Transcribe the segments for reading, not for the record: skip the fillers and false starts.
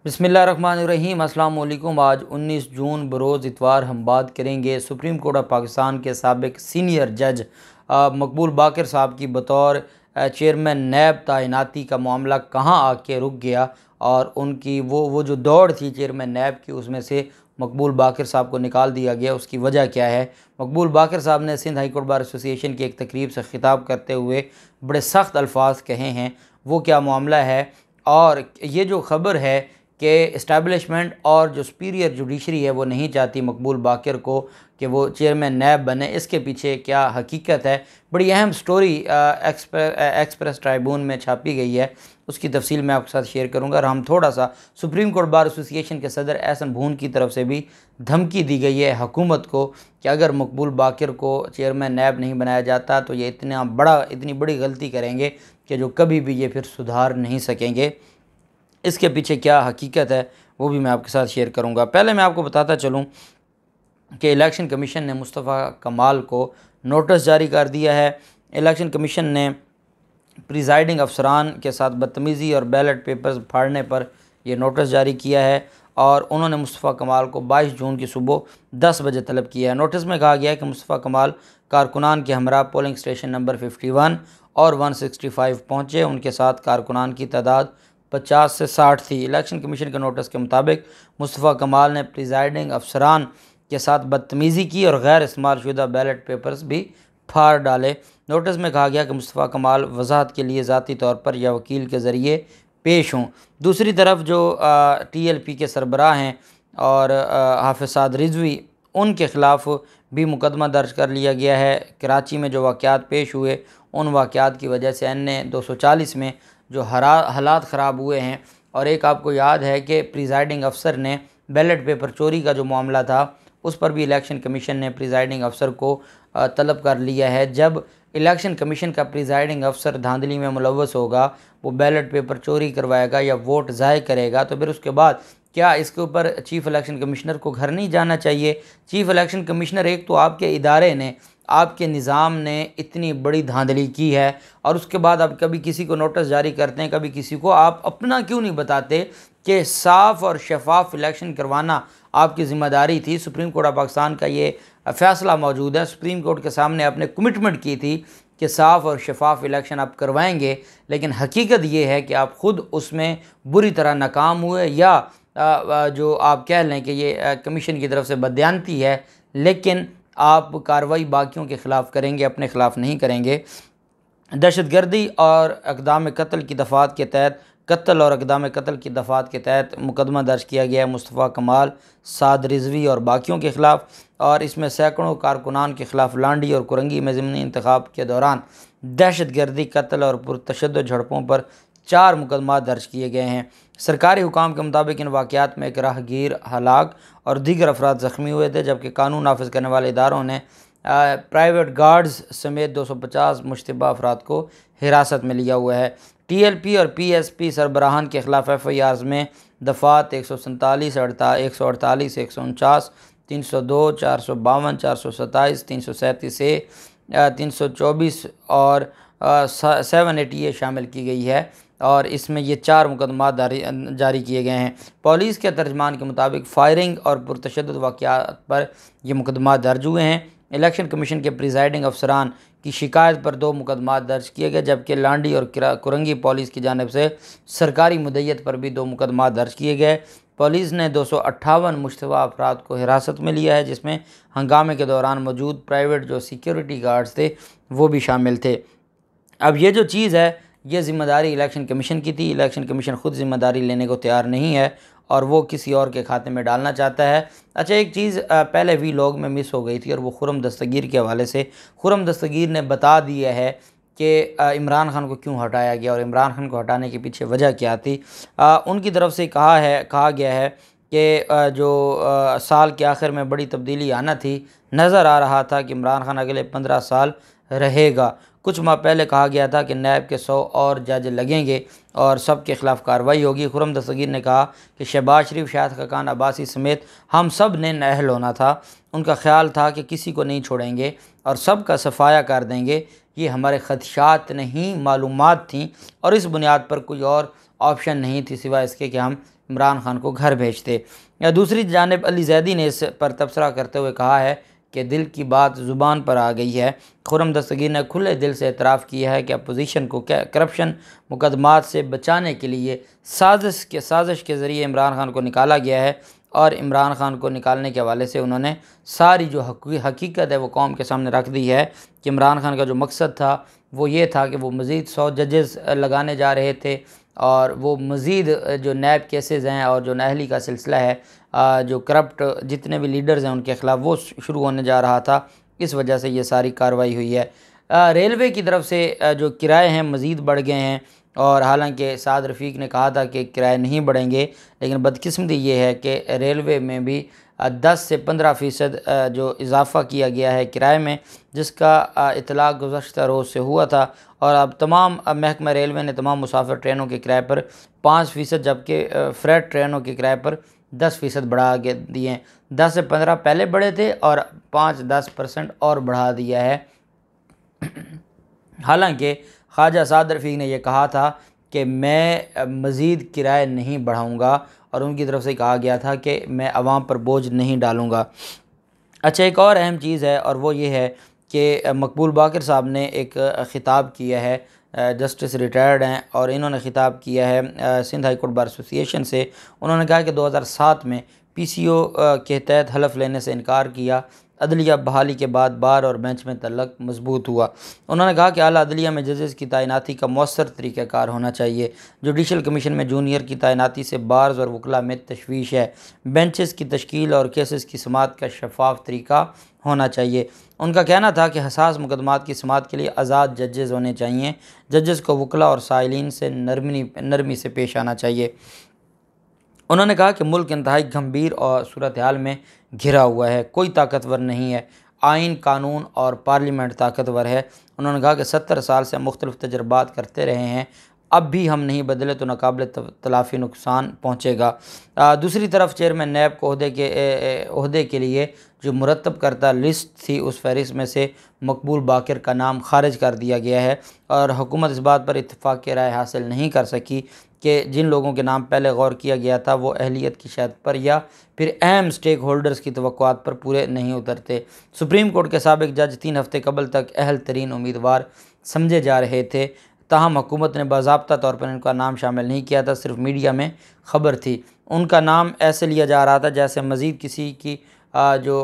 बिस्मिल्लाहिर्रहमानिर्रहीम। अस्सलाम वालेकुम। आज 19 जून बरोज़ इतवार हम बात करेंगे सुप्रीम कोर्ट ऑफ पाकिस्तान के साबिक सीनियर जज मकबूल बाकर साहब की बतौर चेयरमैन नैब तैनाती का मामला कहां आके रुक गया और उनकी वो जो दौड़ थी चेयरमैन नैब की, उसमें से मकबूल बाकर साहब को निकाल दिया गया। उसकी वजह क्या है? मकबूल बाकर साहब ने Sindh high court bar association की एक तकरीब से खिताब करते हुए बड़े सख्त अल्फाज कहे हैं। वो क्या मामला है? और ये जो ख़बर है कि इस्टेब्लिशमेंट और जो सुपीरियर जुडिशरी है वो नहीं चाहती मकबूल बाकर को कि वो चेयरमैन नैब बने, इसके पीछे क्या हकीकत है? बड़ी अहम स्टोरी एक्सप्रेस ट्राइब्यून में छापी गई है, उसकी तफसील मैं आपके साथ शेयर करूंगा। और हम थोड़ा सा सुप्रीम कोर्ट बार एसोसिएशन के सदर एहसन भून की तरफ से भी धमकी दी गई है हुकूमत को कि अगर मकबूल बाकर को चेयरमैन नैब नहीं बनाया जाता तो ये इतनी बड़ी गलती करेंगे कि जो कभी भी ये फिर सुधार नहीं सकेंगे। इसके पीछे क्या हकीकत है वो भी मैं आपके साथ शेयर करूंगा। पहले मैं आपको बताता चलूं कि इलेक्शन कमीशन ने मुस्तफ़ा कमाल को नोटिस जारी कर दिया है। इलेक्शन कमीशन ने प्रिजाइडिंग अफसरान के साथ बदतमीज़ी और बैलेट पेपर्स फाड़ने पर यह नोटिस जारी किया है और उन्होंने मुस्तफ़ा कमाल को 22 जून की सुबह 10 बजे तलब किया है। नोटिस में कहा गया है कि मुस्तफ़ा कमाल कारकुनान के हमरा पोलिंग स्टेशन नंबर 51 और 165 पहुँचे। उनके साथ कारकुनान की तादाद 50 से 60 थी। इलेक्शन कमीशन के नोटिस के मुताबिक मुस्तफ़ा कमाल ने प्रिजाइडिंग अफसरान के साथ बदतमीज़ी की और गैर इस्तेमाल शुदा बैलेट पेपर्स भी फाड़ डाले। नोटिस में कहा गया कि मुस्तफ़ा कमाल वजाहत के लिए ज़ाती तौर पर या वकील के ज़रिए पेश हों। दूसरी तरफ जो TLP के सरबराह हैं और हाफिज़ साद रिजवी, उनके ख़िलाफ़ भी मुकदमा दर्ज कर लिया गया है। कराची में जो वाक़यात पेश हुए उन वाक़यात की वजह से NA 240 में जो हालात ख़राब हुए हैं। और एक आपको याद है कि प्रिजाइडिंग अफसर ने बैलेट पेपर चोरी का जो मामला था उस पर भी इलेक्शन कमीशन ने प्रिजाइडिंग अफसर को तलब कर लिया है। जब इलेक्शन कमीशन का प्रिजाइडिंग अफसर धांधली में मुलव्वस होगा, वो बैलेट पेपर चोरी करवाएगा या वोट ज़ाय करेगा, तो फिर उसके बाद क्या इसके ऊपर चीफ़ इलेक्शन कमिश्नर को घर नहीं जाना चाहिए? चीफ़ इलेक्शन कमिश्नर, एक तो आपके इदारे ने, आपके निज़ाम ने इतनी बड़ी धांधली की है और उसके बाद आप कभी किसी को नोटिस जारी करते हैं, कभी किसी को, आप अपना क्यों नहीं बताते कि साफ़ और शफाफ इलेक्शन करवाना आपकी ज़िम्मेदारी थी। सुप्रीम कोर्ट ऑफ पाकिस्तान का ये फ़ैसला मौजूद है। सुप्रीम कोर्ट के सामने आपने कमिटमेंट की थी कि साफ़ और शफाफ इलेक्शन आप करवाएंगे, लेकिन हकीकत ये है कि आप ख़ुद उसमें बुरी तरह नाकाम हुए, या जो आप कह लें कि ये कमीशन की तरफ से बदयानती है, लेकिन आप कार्रवाई बाकियों के ख़िलाफ़ करेंगे, अपने ख़िलाफ़ नहीं करेंगे। दहशतगर्दी और अक़दाम कत्ल की दफ़ात के तहत के तहत मुकदमा दर्ज किया गया है मुस्तफ़ा कमाल, साद रिजवी और बाकियों के ख़िलाफ़, और इसमें सैकड़ों कारकुनान के ख़िलाफ़ लांडी और कुरंगी में ज़िमनी इंतखाब के दौरान दहशतगर्दी, कत्ल और पुरतशद्दुद झड़पों पर 4 मुकदमा दर्ज किए गए हैं। सरकारी हुकाम के मुताबिक इन वाक़यात में एक राहगीर हलाक और दीगर अफराद ज़ख्मी हुए थे, जबकि कानून नाफिज करने वाले इदारों ने प्राइवेट गार्ड्स समेत 250 मुश्तबा अफराद को हिरासत में लिया हुआ है। TLP और PSP सरबराहान के ख़िलाफ़ FIRs में दफ़ात 147, 148, 149, 302, 452, 427, 337 ए, 324 और 780 शामिल की गई है और इसमें ये 4 मुकदमा जारी किए गए हैं। पुलिस के तर्जमान के मुताबिक फ़ायरिंग और पुरतशद्दुद वाक़यात पर ये मुकदमा दर्ज हुए हैं। इलेक्शन कमीशन के प्रिजाइडिंग अफसरान की शिकायत पर 2 मुकदमा दर्ज किए गए, जबकि लांडी और कुरंगी पुलिस की जानिब से सरकारी मुद्दत पर भी 2 मुकदमा दर्ज किए गए। पुलिस ने 258 मुश्तबा अफराद को हिरासत में लिया है, जिसमें हंगामे के दौरान मौजूद प्राइवेट जो सिक्योरिटी गार्ड्स थे वो भी शामिल थे। अब ये जो चीज़ है, ये ज़िम्मेदारी इलेक्शन कमीशन की थी। इलेक्शन कमीशन ख़ुद ज़िम्मेदारी लेने को तैयार नहीं है और वो किसी और के खाते में डालना चाहता है। अच्छा, एक चीज़ पहले वीलॉग में मिस हो गई थी और वो खुर्रम दस्तगीर के हवाले से। खुर्रम दस्तगीर ने बता दिया है कि इमरान खान को क्यों हटाया गया और इमरान खान को हटाने के पीछे वजह क्या थी। उनकी तरफ से कहा गया है कि जो साल के आखिर में बड़ी तब्दीली आना थी, नज़र आ रहा था कि इमरान खान अगले 15 साल रहेगा। कुछ माह पहले कहा गया था कि नैब के 100 और जज लगेंगे और सब के ख़िलाफ़ कार्रवाई होगी। खुर्रम दस्तगीर ने कहा कि शहबाज शरीफ, शाहिद खाकान अब्बासी समेत हम सब ने नाअहल होना था। उनका ख्याल था कि किसी को नहीं छोड़ेंगे और सब का सफाया कर देंगे। ये हमारे ख़दशात नहीं, मालूमात थीं और इस बुनियाद पर कोई और ऑप्शन नहीं थी सिवाय इसके कि हम इमरान खान को घर भेजते। दूसरी जानिब अली जैदी ने इस पर तबसरा करते हुए कहा है कि दिल की बात ज़ुबान पर आ गई है। खुर्रम दस्तगीर ने खुले दिल से एतराफ़ किया है कि अपोजिशन को करप्शन मुकदमात से बचाने के लिए साजिश के ज़रिए इमरान खान को निकाला गया है, और इमरान खान को निकालने के हवाले से उन्होंने सारी जो हकीकत है वो कौम के सामने रख दी है कि इमरान खान का जो मकसद था वो ये था कि वो मज़ीद 100 जजेस लगाने जा रहे थे, और वो मज़ीद जो नैब केसेस हैं और जो नाअहली का सिलसिला है, जो करप्ट जितने भी लीडर्स हैं उनके ख़िलाफ़ वो शुरू होने जा रहा था। इस वजह से ये सारी कार्रवाई हुई है। रेलवे की तरफ से जो किराए हैं मज़ीद बढ़ गए हैं, और हालांकि साद रफ़ीक ने कहा था कि किराए नहीं बढ़ेंगे, लेकिन बदकिस्मती ये है कि रेलवे में भी 10 से 15% जो इजाफ़ा किया गया है किराए में, जिसका इतलाक़ गुज़श्ता रोज़ से हुआ था, और अब तमाम महकमा रेलवे ने तमाम मुसाफिर ट्रेनों के किराए पर 5%, जबकि फ्रेट ट्रेनों के किराए पर 10% बढ़ा के दिए। 10 से 15 पहले बढ़े थे और 5-10% और बढ़ा दिया है। हालांकि ख्वाजा साद रफ़ीक ने यह कहा था कि मैं मज़ीद किराए नहीं बढ़ाऊँगा, और उनकी तरफ से कहा गया था कि मैं आवाम पर बोझ नहीं डालूँगा। अच्छा, एक और अहम चीज़ है, और वो ये है कि मकबूल बाकर साहब ने एक ख़िताब किया है, जस्टिस रिटायर्ड हैं, और इन्होंने ख़िताब किया है Sindh high court bar association से। उन्होंने कहा कि 2007 में PCO के तहत हलफ लेने से इनकार किया। अदलिया बहाली के बाद बार और बेंच में तल्लक मजबूत हुआ। उन्होंने कहा कि आला अदलिया में जजेस की तैनाती का मौसर तरीक़ाकार होना चाहिए। जुडिशल कमीशन में जूनियर की तैनाती से बार्स और वकला में तशवीश है। बेंचेस की तश्कील और केसेस की समात का शफाफ तरीका होना चाहिए। उनका कहना था कि हसास मुकदमात की समात के लिए आज़ाद जजेस होने चाहिए। जजेस को वकला और साइलिन से नरमी से पेश आना चाहिए। उन्होंने कहा कि मुल्क इंतहाई गंभीर और सूरत हाल में घिरा हुआ है, कोई ताकतवर नहीं है। आइन, कानून और पार्लियामेंट ताकतवर है। उन्होंने कहा कि 70 साल से मुख्तलिफ तजर्बात करते रहे हैं, अब भी हम नहीं बदले तो नाकाबिल तलाफ़ी नुकसान पहुँचेगा। दूसरी तरफ चेयरमैन नैब को ओहदे के लिए जो मुरतब करता लिस्ट थी, उस फहरिस्त में से मकबूल बाकर का नाम खारिज कर दिया गया है, और हुकूमत इस बात पर इत्तफाक़ की राय हासिल नहीं कर सकी कि जिन लोगों के नाम पहले गौर किया गया था वो अहलियत की शर्त पर या फिर अहम स्टेक होल्डर्स की तवक्कुआत पर पूरे नहीं उतरते। सुप्रीम कोर्ट के साबिक जज 3 हफ्ते कबल तक अहल तरीन उम्मीदवार समझे जा रहे थे, ताहम हुकूमत ने बाज़ाब्ता तौर पर इनका नाम शामिल नहीं किया था, सिर्फ मीडिया में ख़बर थी। उनका नाम ऐसे लिया जा रहा था जैसे मज़ीद किसी की जो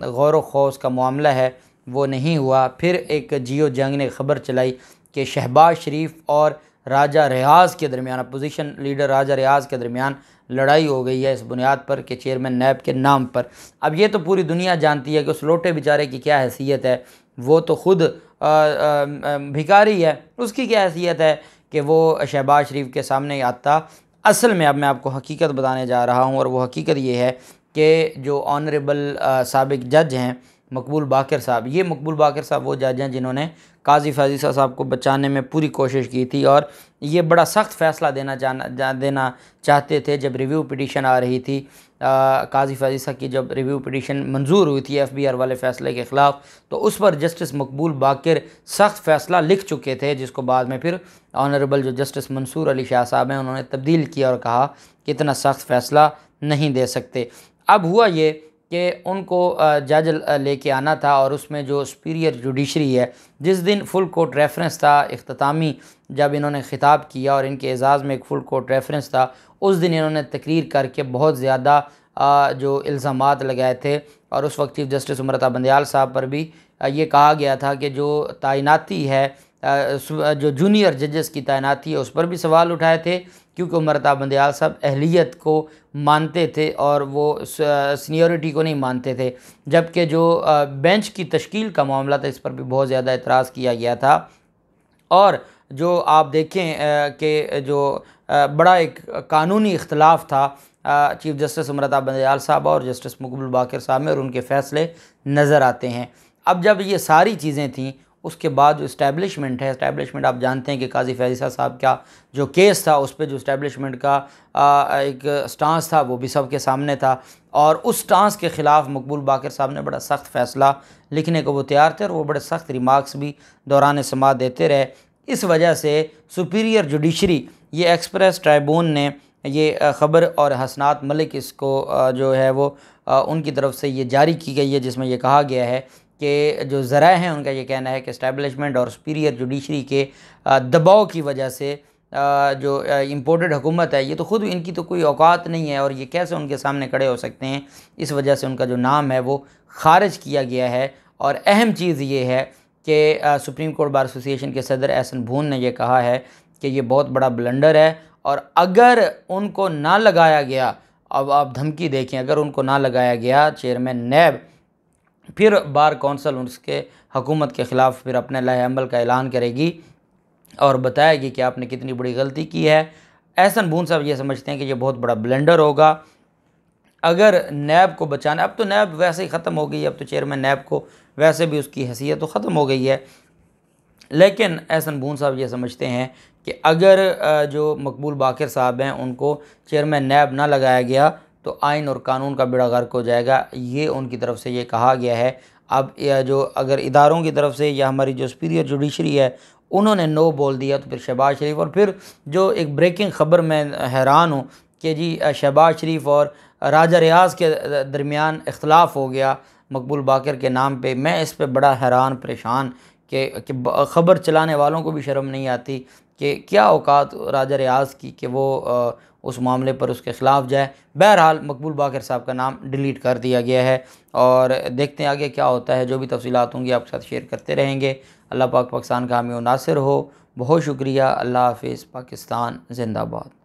गौर खौस का मामला है वो नहीं हुआ। फिर एक जियो जंग ने ख़बर चलाई कि शहबाज शरीफ और राजा रियाज़ के दरमियान, अपोजिशन लीडर राजा रियाज़ के दरमियान लड़ाई हो गई है इस बुनियाद पर कि चेयरमैन नैब के नाम पर। अब ये तो पूरी दुनिया जानती है कि उस लोटे बेचारे की क्या हैसियत है, वो तो ख़ुद भिखारी है, उसकी क्या हैसियत है कि वो शहबाज शरीफ के सामने आता। असल में अब मैं आपको हकीकत बताने जा रहा हूँ, और वो हकीकत ये है कि जो ऑनरेबल साबिक जज हैं मकबूल बाकर साहब, ये मकबूल बाकर साहब वो जज हैं जिन्होंने काजी फाजिसा साहब को बचाने में पूरी कोशिश की थी, और ये बड़ा सख्त फ़ैसला देना चाहते थे जब रिव्यू पिटीशन आ रही थी। काजी फाजिसा की जब रिव्यू पिटीशन मंजूर हुई थी FBR वाले फ़ैसले के ख़िलाफ़, तो उस पर जस्टिस मकबूल बाकर सख्त फ़ैसला लिख चुके थे, जिसको बाद में फिर ऑनरेबल जो जस्टिस मंसूर अली शाह साहब हैं उन्होंने तब्दील किया और कहा कि इतना सख्त फ़ैसला नहीं दे सकते। अब हुआ ये कि उनको जज लेके आना था, और उसमें जो सुपीरियर जुडिशरी है, जिस दिन फुल कोर्ट रेफरेंस था इख्तितामी, जब इन्होंने ख़िताब किया और इनके एजाज़ में एक फुल कोर्ट रेफरेंस था, उस दिन इन्होंने तकरीर करके बहुत ज़्यादा जो इल्ज़ामात लगाए थे, और उस वक्त चीफ जस्टिस उमरता बंदयाल साहब पर भी ये कहा गया था कि जो तैनाती है, जो जूनियर जजेस की तैनाती है, उस पर भी सवाल उठाए थे, क्योंकि उमरता बंदयाल साहब अहलियत को मानते थे और वो सीनियरिटी को नहीं मानते थे। जबकि जो बेंच की तश्कील का मामला था, इस पर भी बहुत ज़्यादा एतराज़ किया गया था। और जो आप देखें कि जो बड़ा एक कानूनी इख्तलाफ था चीफ जस्टिस उमरता बंदयाल साहब और जस्टिस मकबूल बाकर साहब में, और उनके फ़ैसले नज़र आते हैं। अब जब ये सारी चीज़ें थीं, उसके बाद जो इस्टेब्लिशमेंट है, इस्टेब्लिशमेंट आप जानते हैं कि काजी फाजिसा साहब का जो केस था उस पर जो इस्टेब्लिशमेंट का एक स्टांस था वो भी सबके सामने था, और उस स्टांस के ख़िलाफ़ मकबूल बाकर साहब ने बड़ा सख्त फ़ैसला लिखने को वो तैयार थे, और वो बड़े सख्त रिमार्क्स भी दौरान समाअत देते रहे। इस वजह से सुपीरियर जुडिशरी ये एक्सप्रेस ट्राइब्यून ने ये ख़बर और हसनात मलिक इसको जो है वो उनकी तरफ से ये जारी की गई है, जिसमें ये कहा गया है कि जो ज़राए हैं उनका ये कहना है कि इस्टेब्लिशमेंट और सुपीरियर जुडिशरी के दबाव की वजह से जो इम्पोर्टेड हुकूमत है, ये तो ख़ुद इनकी तो कोई औकात नहीं है और ये कैसे उनके सामने खड़े हो सकते हैं। इस वजह से उनका जो नाम है वो ख़ारिज किया गया है। और अहम चीज़ ये है कि सुप्रीम कोर्ट बार एसोसिएशन के सदर एहसन भून ने यह कहा है कि ये बहुत बड़ा ब्लंडर है और अगर उनको ना लगाया गया, अब आप धमकी देखें, अगर उनको ना लगाया गया चेयरमैन नैब, फिर बार कौंसल उसके हुकूमत के ख़िलाफ़ फिर अपने लाहे अमल का ऐलान करेगी और बताएगी कि आपने कितनी बड़ी गलती की है। एहसन भून साहब ये समझते हैं कि ये बहुत बड़ा ब्लंडर होगा। अगर नैब को बचाना, अब तो नैब वैसे ही ख़त्म हो गई है, अब तो चेयरमैन नैब को वैसे भी उसकी हैसियत तो ख़त्म हो गई है, लेकिन एहसन भून साहब ये समझते हैं कि अगर जो मकबूल बाकर साहब हैं उनको चेयरमैन नैब ना लगाया गया तो आइन और कानून का बेड़ा गर्क हो जाएगा। ये उनकी तरफ से ये कहा गया है। अब जो अगर इदारों की तरफ से या हमारी जो सुपीरियर जुडिशरी है उन्होंने नो बोल दिया तो फिर शहबाज शरीफ, और फिर जो एक ब्रेकिंग ख़बर मैं हैरान हूँ कि जी शहबाज शरीफ और राजा रियाज के दरमियान इख्तलाफ हो गया मकबूल बाकर के नाम पे। मैं इस पे बड़ा हैरान परेशान कि ख़बर चलाने वालों को भी शर्म नहीं आती कि क्या औकात राजा रियाज की कि वो उस मामले पर उसके ख़िलाफ़ जाए। बहरहाल मकबूल बाकर साहब का नाम डिलीट कर दिया गया है और देखते हैं आगे क्या होता है। जो भी तफसीलात होंगी आपके साथ शेयर करते रहेंगे। अल्लाह पाक पाकिस्तान का हामी व नासिर हो। बहुत शुक्रिया। अल्लाह हाफ़िज़। पाकिस्तान ज़िंदाबाद।